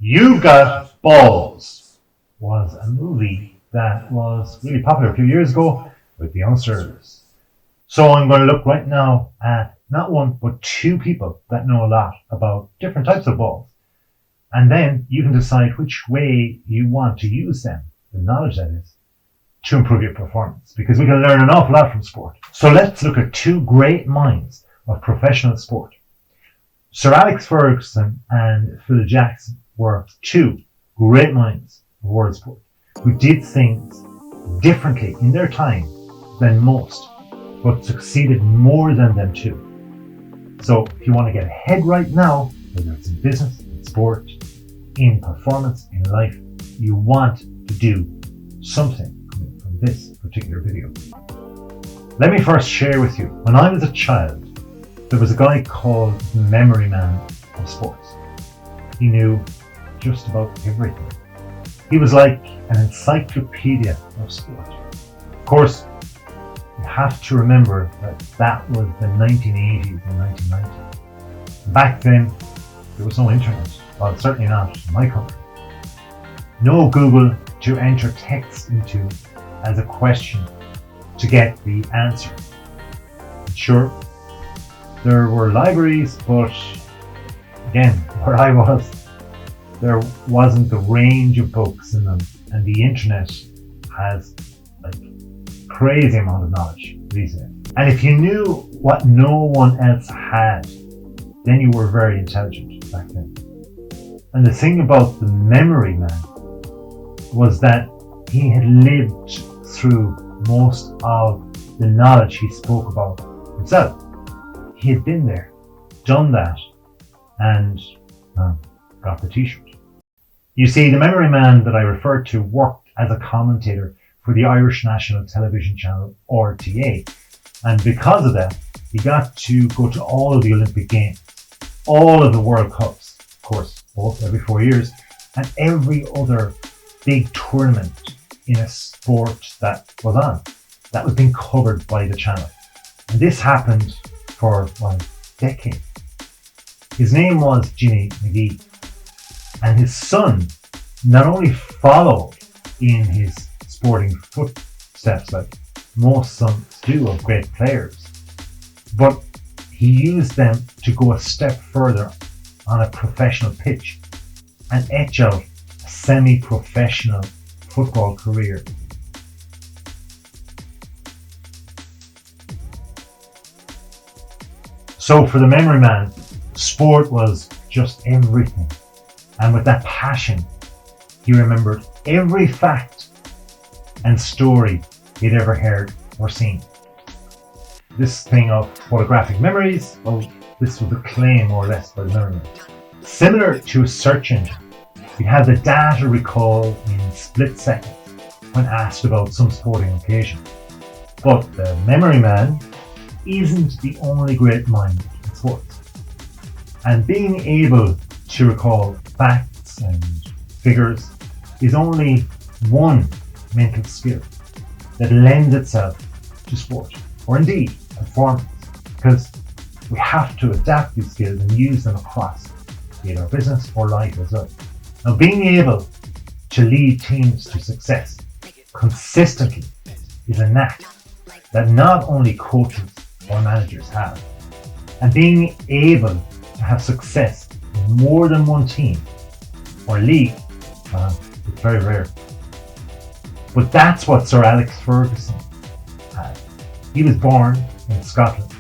You've Got Balls was a movie that was really popular a few years ago with the youngsters. So I'm going to look right now at not one, but two people that know a lot about different types of balls. And then you can decide which way you want to use them, the knowledge that is, to improve your performance. Because we can learn an awful lot from sport. So let's look at two great minds of professional sport. Sir Alex Ferguson and Phil Jackson were two great minds of world sport who did things differently in their time than most, but succeeded more than them too. So if you want to get ahead right now, whether it's in business, in sport, in performance, in life, you want to do something coming from this particular video. Let me first share with you, when I was a child, there was a guy called the Memory Man of sports. He knew just about everything. He was like an encyclopedia of sport. Of course, you have to remember that that was the 1980s and 1990s. Back then, there was no internet. Well, certainly not in my country. No Google to enter text into as a question to get the answer. Sure, there were libraries, but again, where I was, there wasn't the range of books in them, and the internet has like crazy amount of knowledge these days. And if you knew what no one else had, then you were very intelligent back then. And the thing about the Memory Man was that he had lived through most of the knowledge he spoke about himself. He had been there, done that, and got the t-shirt. You see, the Memory Man that I referred to worked as a commentator for the Irish National Television Channel, RTA. And because of that, he got to go to all of the Olympic Games, all of the World Cups, of course, both every 4 years, and every other big tournament in a sport that was on, that was being covered by the channel. And this happened for decades. His name was Jimmy McGee, and his son not only followed in his sporting footsteps like most sons do of great players, but he used them to go a step further on a professional pitch and etch out a semi-professional football career. So for the Memory Man, sport was just everything. And with that passion, he remembered every fact and story he'd ever heard or seen. This thing of photographic memories, well, this was a claim more or less by the Memory Man. Similar to a search engine, he'd have the data recall in split seconds when asked about some sporting occasion. But the Memory Man isn't the only great mind in sports. And being able to recall facts and figures is only one mental skill that lends itself to sport, or indeed performance, because we have to adapt these skills and use them across either business or life as well. Now, being able to lead teams to success consistently is a knack that not only coaches or managers have. And being able to have success in more than one team or league, it's very rare. But that's what Sir Alex Ferguson had. He was born in Scotland,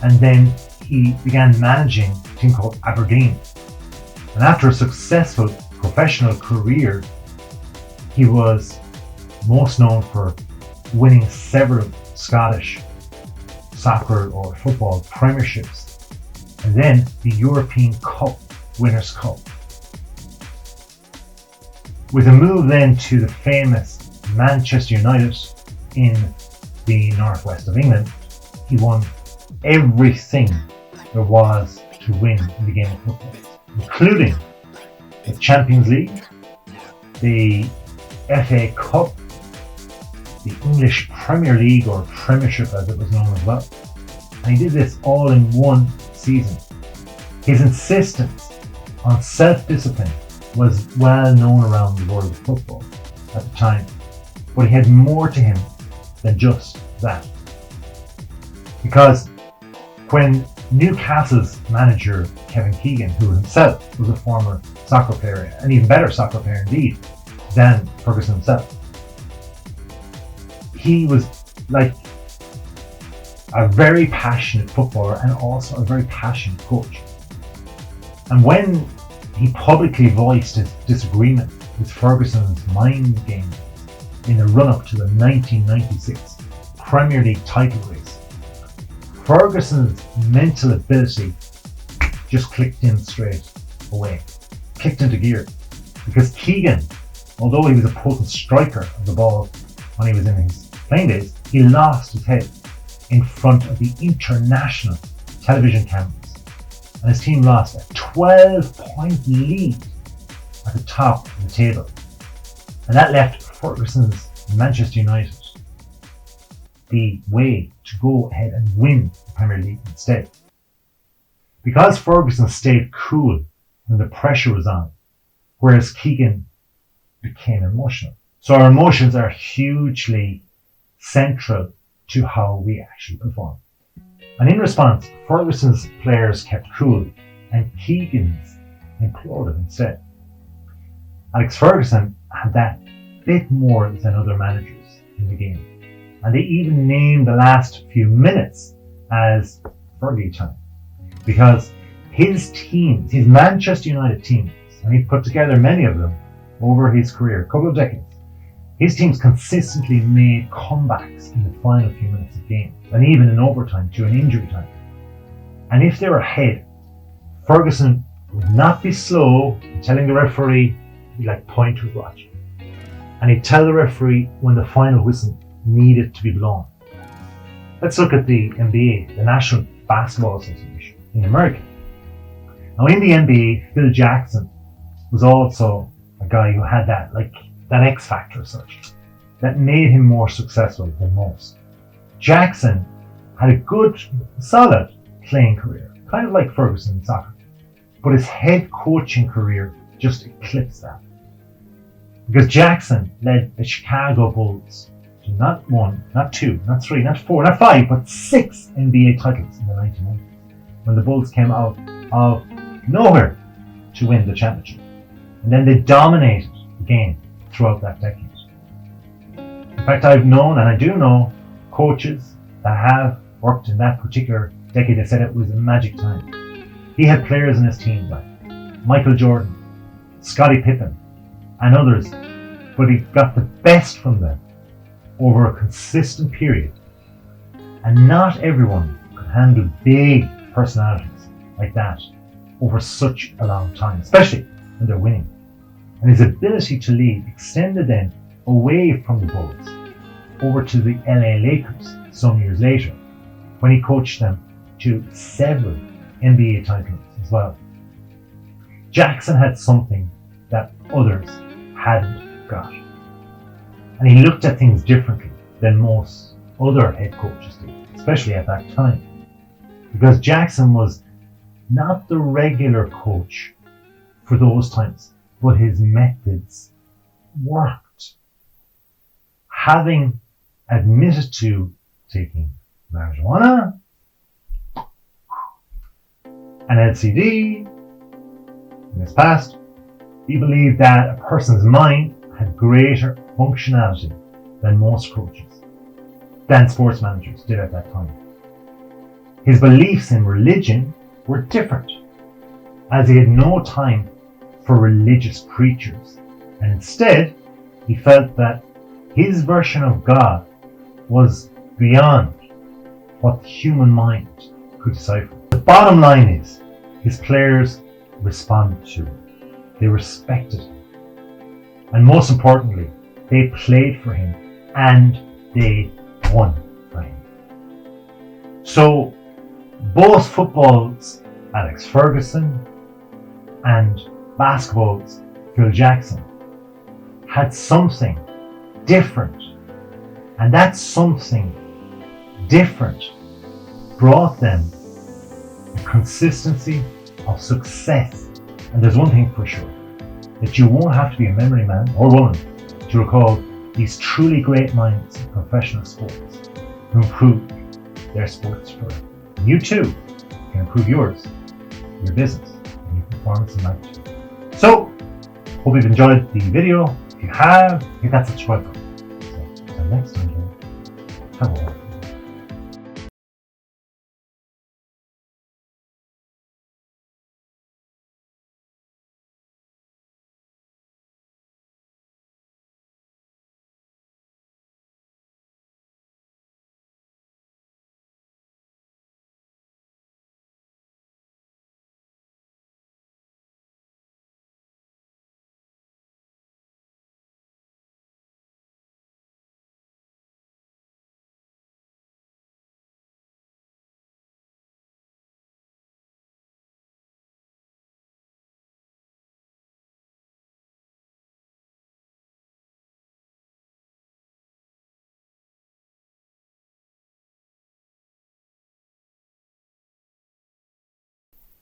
and then he began managing a team called Aberdeen. And after a successful professional career, he was most known for winning several Scottish soccer or football premierships, and then the European Cup, Winners' Cup. With a move then to the famous Manchester United in the northwest of England, he won everything there was to win in the game of football, including the Champions League, the FA Cup, the English Premier League, or Premiership as it was known as well. And he did this all in one season. His insistence on self-discipline was well known around the world of football at the time, but he had more to him than just that. Because when Newcastle's manager Kevin Keegan, who himself was a former soccer player, an even better soccer player indeed than Ferguson himself, he was like a very passionate footballer and also a very passionate coach. And when he publicly voiced his disagreement with Ferguson's mind games in the run-up to the 1996 Premier League title race, Ferguson's mental ability just clicked in straight away, kicked into gear. Because Keegan, although he was a potent striker of the ball when he was in his playing days, he lost his head in front of the international television cameras. And his team lost a 12-point lead at the top of the table. And that left Ferguson's Manchester United the way to go ahead and win the Premier League instead. Because Ferguson stayed cool when the pressure was on, whereas Keegan became emotional. So our emotions are hugely central to how we actually perform. And in response, Ferguson's players kept cool and Keegan's imploded instead. Alex Ferguson had that bit more than other managers in the game. And they even named the last few minutes as Fergie time. Because his teams, his Manchester United teams, and he put together many of them over his career, a couple of decades, his teams consistently made comebacks in the final few minutes of games, and even in overtime to an injury time. And if they were ahead, Ferguson would not be slow in telling the referee, he'd like point to his watch. And he'd tell the referee when the final whistle needed to be blown. Let's look at the NBA, the National Basketball Association in America. Now in the NBA, Phil Jackson was also a guy who had that X factor as such, that made him more successful than most. Jackson had a good, solid playing career, kind of like Ferguson in soccer, but his head coaching career just eclipsed that. Because Jackson led the Chicago Bulls to not one, not two, not three, not four, not five, but 6 NBA titles in the 1990s, when the Bulls came out of nowhere to win the championship. And then they dominated the game throughout that decade. In fact, I've known, and I do know, coaches that have worked in that particular decade that said it was a magic time. He had players in his team like Michael Jordan, Scottie Pippen, and others, but he got the best from them over a consistent period. And not everyone could handle big personalities like that over such a long time, especially when they're winning. And his ability to lead extended then away from the Bulls over to the LA Lakers some years later, when he coached them to several NBA titles as well. Jackson had something that others hadn't got. And he looked at things differently than most other head coaches did, especially at that time. Because Jackson was not the regular coach for those times, but his methods worked. Having admitted to taking marijuana, and LSD in his past, he believed that a person's mind had greater functionality than most coaches, than sports managers did at that time. His beliefs in religion were different, as he had no time for religious preachers, and instead he felt that his version of God was beyond what the human mind could decipher. The bottom line is, his players responded to him, they respected him, and most importantly, they played for him and they won for him. So both football's Alex Ferguson and basketball's Phil Jackson had something different, and that something different brought them a consistency of success And there's one thing for sure, that you won't have to be a memory man or woman to recall these truly great minds in professional sports who improve their sports further. And you too can improve yours, your business, and your performance in management. So, hope you've enjoyed the video. If you have, hit that subscribe button. So, until next time.